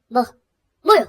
뭐, 뭐요?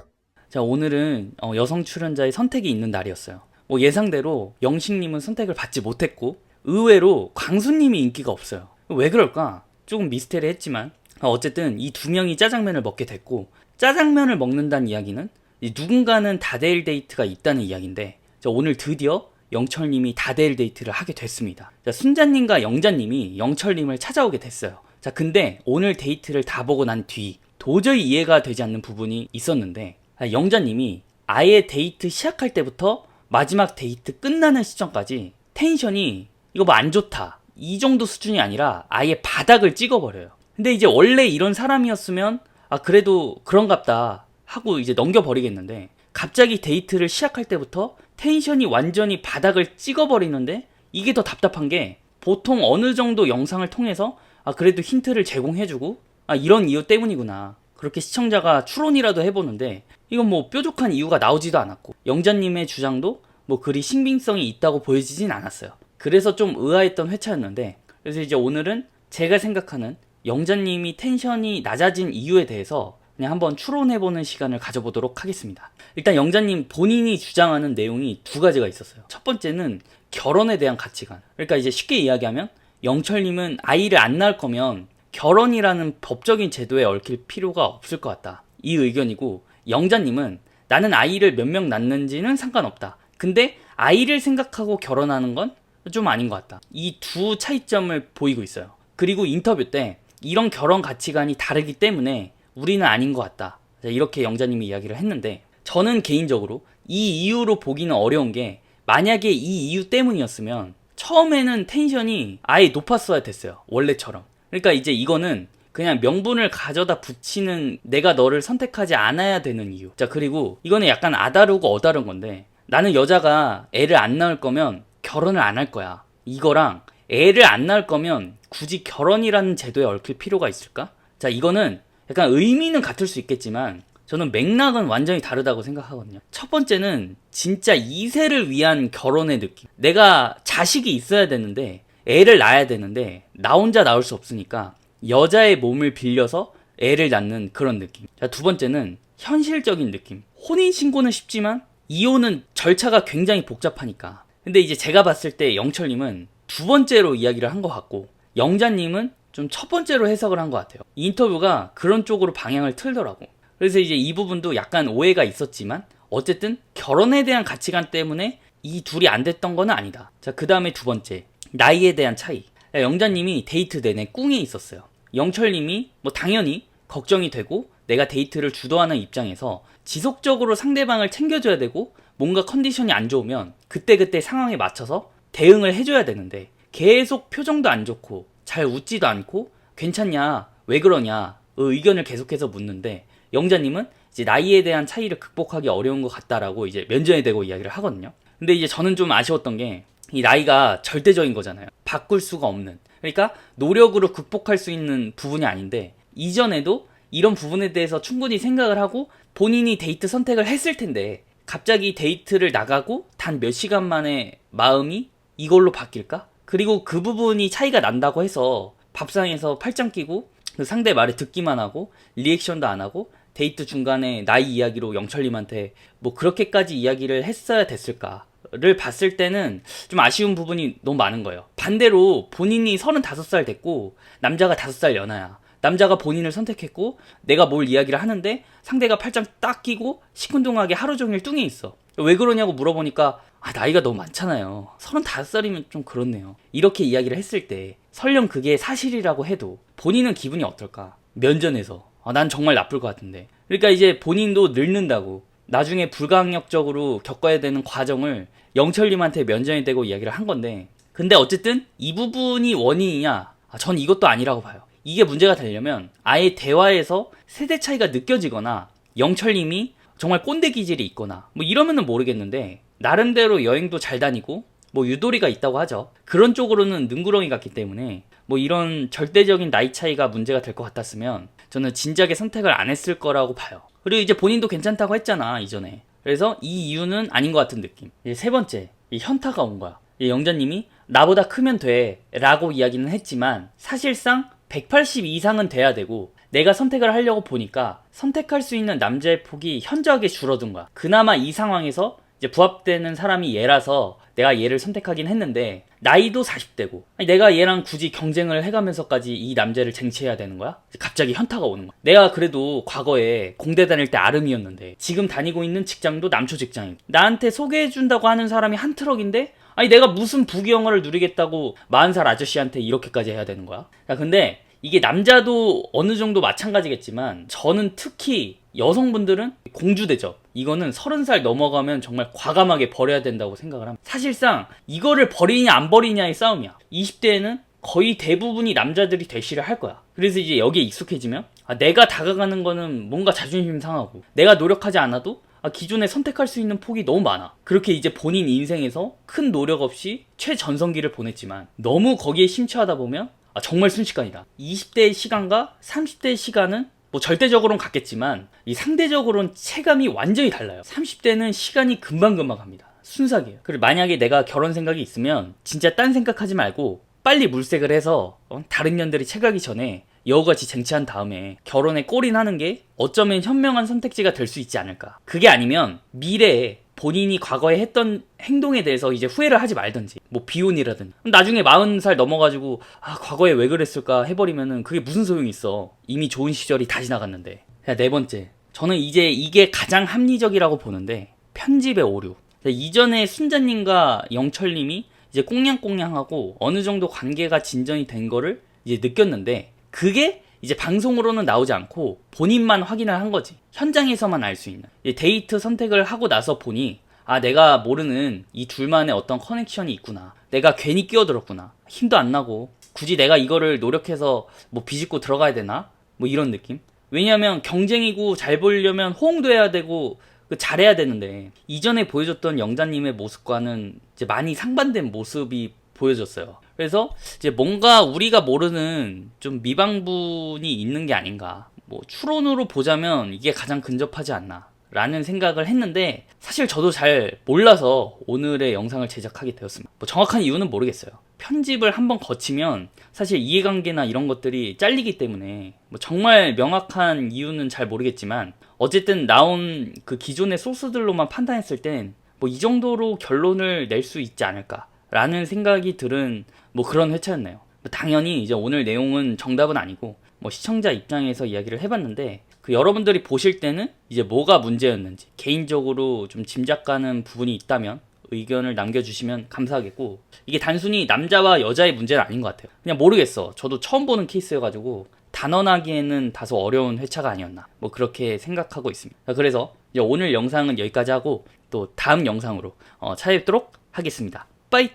자, 오늘은 여성 출연자의 선택이 있는 날이었어요. 예상대로 영식님은 선택을 받지 못했고 의외로 광수님이 인기가 없어요. 왜 그럴까? 조금 미스테리했지만 어쨌든 이 두 명이 짜장면을 먹게 됐고, 짜장면을 먹는다는 이야기는 누군가는 다대일 데이트가 있다는 이야기인데, 자, 오늘 드디어 영철님이 다대일 데이트를 하게 됐습니다. 자, 순자님과 영자님이 영철님을 찾아오게 됐어요. 자, 근데 오늘 데이트를 다 보고 난 뒤 도저히 이해가 되지 않는 부분이 있었는데, 영자님이 아예 데이트 시작할 때부터 마지막 데이트 끝나는 시점까지 텐션이 이거 뭐 안 좋다 이 정도 수준이 아니라 아예 바닥을 찍어버려요. 근데 이제 원래 이런 사람이었으면 그래도 그런갑다 하고 이제 넘겨버리겠는데, 갑자기 데이트를 시작할 때부터 텐션이 완전히 바닥을 찍어버리는데, 이게 더 답답한 게, 보통 어느 정도 영상을 통해서 그래도 힌트를 제공해주고 이런 이유 때문이구나 그렇게 시청자가 추론이라도 해보는데, 이건 뭐 뾰족한 이유가 나오지도 않았고 영자님의 주장도 뭐 그리 신빙성이 있다고 보여지진 않았어요. 그래서 좀 의아했던 회차였는데, 그래서 이제 오늘은 제가 생각하는 영자님이 텐션이 낮아진 이유에 대해서 그냥 한번 추론해보는 시간을 가져보도록 하겠습니다. 일단 영자님 본인이 주장하는 내용이 두 가지가 있었어요. 첫 번째는 결혼에 대한 가치관. 그러니까 이제 쉽게 이야기하면, 영철님은 아이를 안 낳을 거면 결혼이라는 법적인 제도에 얽힐 필요가 없을 것 같다, 이 의견이고, 영자님은 나는 아이를 몇 명 낳는지는 상관없다, 근데 아이를 생각하고 결혼하는 건 좀 아닌 것 같다, 이 두 차이점을 보이고 있어요. 그리고 인터뷰 때 이런 결혼 가치관이 다르기 때문에 우리는 아닌 것 같다, 이렇게 영자님이 이야기를 했는데, 저는 개인적으로 이 이유로 보기는 어려운 게, 만약에 이 이유 때문이었으면 처음에는 텐션이 아예 높았어야 됐어요, 원래처럼. 그러니까 이제 이거는 그냥 명분을 가져다 붙이는, 내가 너를 선택하지 않아야 되는 이유. 자, 그리고 이거는 약간 아다르고 어다른 건데, 나는 여자가 애를 안 낳을 거면 결혼을 안 할 거야, 이거랑 애를 안 낳을 거면 굳이 결혼이라는 제도에 얽힐 필요가 있을까? 자, 이거는 약간 의미는 같을 수 있겠지만 저는 맥락은 완전히 다르다고 생각하거든요. 첫 번째는 진짜 2세를 위한 결혼의 느낌. 내가 자식이 있어야 되는데, 애를 낳아야 되는데 나 혼자 낳을 수 없으니까 여자의 몸을 빌려서 애를 낳는 그런 느낌. 자, 두 번째는 현실적인 느낌. 혼인신고는 쉽지만 이혼은 절차가 굉장히 복잡하니까. 근데 이제 제가 봤을 때 영철님은 두 번째로 이야기를 한 것 같고, 영자님은 좀 첫 번째로 해석을 한 것 같아요. 이 인터뷰가 그런 쪽으로 방향을 틀더라고. 그래서 이제 이 부분도 약간 오해가 있었지만, 어쨌든 결혼에 대한 가치관 때문에 이 둘이 안 됐던 건 아니다. 자, 그 다음에 두 번째, 나이에 대한 차이. 영자님이 데이트 내내 꿍에 있었어요. 영철님이 뭐 당연히 걱정이 되고, 내가 데이트를 주도하는 입장에서 지속적으로 상대방을 챙겨줘야 되고, 뭔가 컨디션이 안 좋으면 그때그때 상황에 맞춰서 대응을 해줘야 되는데, 계속 표정도 안 좋고 잘 웃지도 않고 괜찮냐, 왜 그러냐 의견을 계속해서 묻는데, 영자님은 이제 나이에 대한 차이를 극복하기 어려운 것 같다라고 이제 면전에 대고 이야기를 하거든요. 근데 이제 저는 좀 아쉬웠던 게, 이 나이가 절대적인 거잖아요. 바꿀 수가 없는. 그러니까 노력으로 극복할 수 있는 부분이 아닌데, 이전에도 이런 부분에 대해서 충분히 생각을 하고 본인이 데이트 선택을 했을 텐데, 갑자기 데이트를 나가고 단 몇 시간 만에 마음이 이걸로 바뀔까? 그리고 그 부분이 차이가 난다고 해서 밥상에서 팔짱 끼고 그 상대 말을 듣기만 하고 리액션도 안 하고 데이트 중간에 나이 이야기로 영철님한테 뭐 그렇게까지 이야기를 했어야 됐을까를 봤을 때는 좀 아쉬운 부분이 너무 많은 거예요. 반대로 본인이 35살 됐고 남자가 5살 연하야. 남자가 본인을 선택했고 내가 뭘 이야기를 하는데 상대가 팔짱 딱 끼고 시큰둥하게 하루 종일 뚱에 있어. 왜 그러냐고 물어보니까 나이가 너무 많잖아요, 35살이면 좀 그렇네요, 이렇게 이야기를 했을 때, 설령 그게 사실이라고 해도 본인은 기분이 어떨까? 면전에서 난 정말 나쁠 것 같은데. 그러니까 이제 본인도 늙는다고 나중에 불가항력적으로 겪어야 되는 과정을 영철님한테 면전에 대고 이야기를 한 건데, 근데 어쨌든 이 부분이 원인이냐? 전 이것도 아니라고 봐요. 이게 문제가 되려면 아예 대화에서 세대 차이가 느껴지거나 영철님이 정말 꼰대 기질이 있거나 뭐 이러면은 모르겠는데, 나름대로 여행도 잘 다니고 뭐 유도리가 있다고 하죠. 그런 쪽으로는 능구렁이 같기 때문에 뭐 이런 절대적인 나이 차이가 문제가 될 것 같았으면 저는 진작에 선택을 안 했을 거라고 봐요. 그리고 이제 본인도 괜찮다고 했잖아, 이전에. 그래서 이 이유는 아닌 것 같은 느낌. 이제 세 번째, 이 현타가 온 거야. 영자님이 나보다 크면 돼 라고 이야기는 했지만 사실상 180 이상은 돼야 되고 내가 선택을 하려고 보니까 선택할 수 있는 남자의 폭이 현저하게 줄어든 거야. 그나마 이 상황에서 이제 부합되는 사람이 얘라서 내가 얘를 선택하긴 했는데, 나이도 40대고 내가 얘랑 굳이 경쟁을 해가면서까지 이 남자를 쟁취해야 되는 거야? 갑자기 현타가 오는 거야. 내가 그래도 과거에 공대 다닐 때 아름이었는데 지금 다니고 있는 직장도 남초 직장이고, 나한테 소개해준다고 하는 사람이 한 트럭인데, 아니 내가 무슨 부귀영화를 누리겠다고 40살 아저씨한테 이렇게까지 해야 되는 거야? 야, 근데 이게 남자도 어느 정도 마찬가지겠지만, 저는 특히 여성분들은 공주 대접, 이거는 30살 넘어가면 정말 과감하게 버려야 된다고 생각을 합니다. 사실상 이거를 버리냐 안 버리냐의 싸움이야. 20대에는 거의 대부분이 남자들이 대시를 할 거야. 그래서 이제 여기에 익숙해지면 내가 다가가는 거는 뭔가 자존심 상하고, 내가 노력하지 않아도 기존에 선택할 수 있는 폭이 너무 많아. 그렇게 이제 본인 인생에서 큰 노력 없이 최전성기를 보냈지만, 너무 거기에 심취하다 보면 정말 순식간이다. 20대의 시간과 30대의 시간은 뭐 절대적으로는 같겠지만 이 상대적으로는 체감이 완전히 달라요. 30대는 시간이 금방금방 갑니다. 순삭이에요. 그리고 만약에 내가 결혼 생각이 있으면 진짜 딴 생각하지 말고 빨리 물색을 해서 다른 년들이 채가기 전에 여우같이 쟁취한 다음에 결혼에 골인하는 게 어쩌면 현명한 선택지가 될 수 있지 않을까. 그게 아니면 미래에 본인이 과거에 했던 행동에 대해서 이제 후회를 하지 말든지, 뭐 비혼이라든지, 나중에 40살 넘어가지고 과거에 왜 그랬을까 해버리면은 그게 무슨 소용이 있어. 이미 좋은 시절이 다 지나갔는데. 네 번째, 저는 이제 이게 가장 합리적이라고 보는데, 편집의 오류. 이전에 순자님과 영철님이 이제 꽁냥꽁냥하고 어느 정도 관계가 진전이 된 거를 이제 느꼈는데, 그게 이제 방송으로는 나오지 않고 본인만 확인을 한 거지. 현장에서만 알 수 있는. 데이트 선택을 하고 나서 보니 내가 모르는 이 둘만의 어떤 커넥션이 있구나. 내가 괜히 끼어들었구나. 힘도 안 나고 굳이 내가 이거를 노력해서 뭐 비집고 들어가야 되나? 뭐 이런 느낌? 왜냐면 경쟁이고 잘 보려면 호응도 해야 되고 잘해야 되는데, 이전에 보여줬던 영자님의 모습과는 이제 많이 상반된 모습이 보여졌어요. 그래서 이제 뭔가 우리가 모르는 좀 미방분이 있는 게 아닌가. 뭐 추론으로 보자면 이게 가장 근접하지 않나 라는 생각을 했는데, 사실 저도 잘 몰라서 오늘의 영상을 제작하게 되었습니다. 뭐 정확한 이유는 모르겠어요. 편집을 한번 거치면 사실 이해관계나 이런 것들이 잘리기 때문에 뭐 정말 명확한 이유는 잘 모르겠지만, 어쨌든 나온 그 기존의 소스들로만 판단했을 땐 뭐 이 정도로 결론을 낼 수 있지 않을까 라는 생각이 들은 뭐 그런 회차였네요. 당연히 이제 오늘 내용은 정답은 아니고 뭐 시청자 입장에서 이야기를 해봤는데, 그 여러분들이 보실 때는 이제 뭐가 문제였는지 개인적으로 좀 짐작가는 부분이 있다면 의견을 남겨주시면 감사하겠고, 이게 단순히 남자와 여자의 문제는 아닌 것 같아요. 그냥 모르겠어. 저도 처음 보는 케이스여가지고 단언하기에는 다소 어려운 회차가 아니었나, 뭐 그렇게 생각하고 있습니다. 그래서 이제 오늘 영상은 여기까지 하고 또 다음 영상으로 찾아뵙도록 하겠습니다. 빠이!